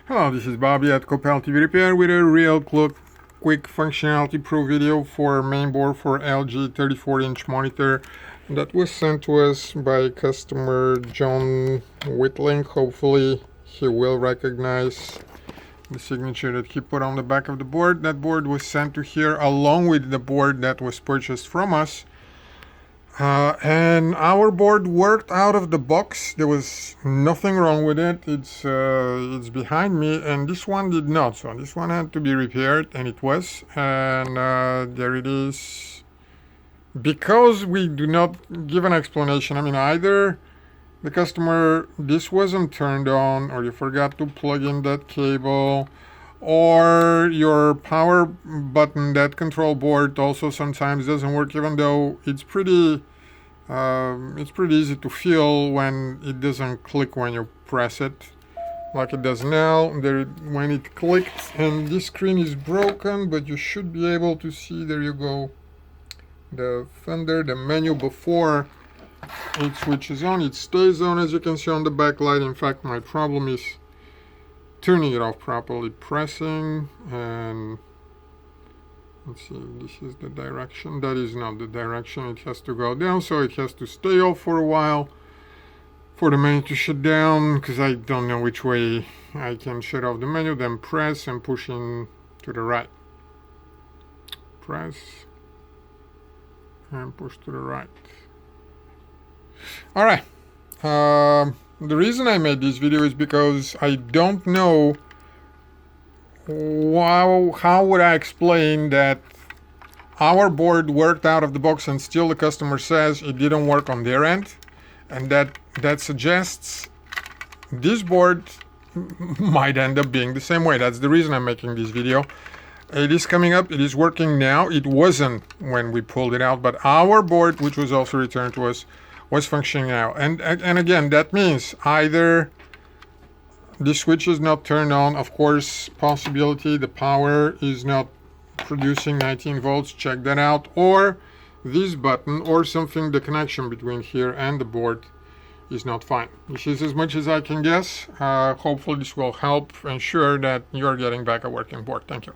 Hello, this is Bobby at Copal TV Repair with a real quick functionality pro video for mainboard for LG 34-inch monitor that was sent to us by customer John Whitling. Hopefully he will recognize the signature that he put on the back of the board. That board was sent to here along with the board that was purchased from us. And our board worked out of the box. There was nothing wrong with it. It's behind me, and this one did not. So this one had to be repaired, and it was. And there it is. Because we do not give an explanation, I mean, either the customer, this wasn't turned on, or you forgot to plug in that cable, or your power button, that control board, also sometimes doesn't work, even though it's pretty easy to feel when it doesn't click when you press it, like it does now. There, when it clicked, and this screen is broken, but you should be able to see, there you go, the thunder, the menu before it switches on. It stays on, as you can see on the backlight. In fact, my problem is turning it off properly, pressing, and let's see if this is the direction. That is not the direction. It has to go down, so it has to stay off for a while for the menu to shut down, because I don't know which way I can shut off the menu. Then press and push in to the right. Press and push to the right. All right. The reason I made this video is because I don't know how would I explain that our board worked out of the box and still the customer says it didn't work on their end, and that suggests this board might end up being the same way. That's the reason I'm making this video. It is coming up. It is working now. It wasn't when we pulled it out, but our board, which was also returned to us, was functioning now. And again, that means either the switch is not turned on, of course, possibility the power is not producing 19 volts, check that out, or this button or something, the connection between here and the board is not fine. This is as much as I can guess. Hopefully this will help ensure that you're getting back a working board. Thank you.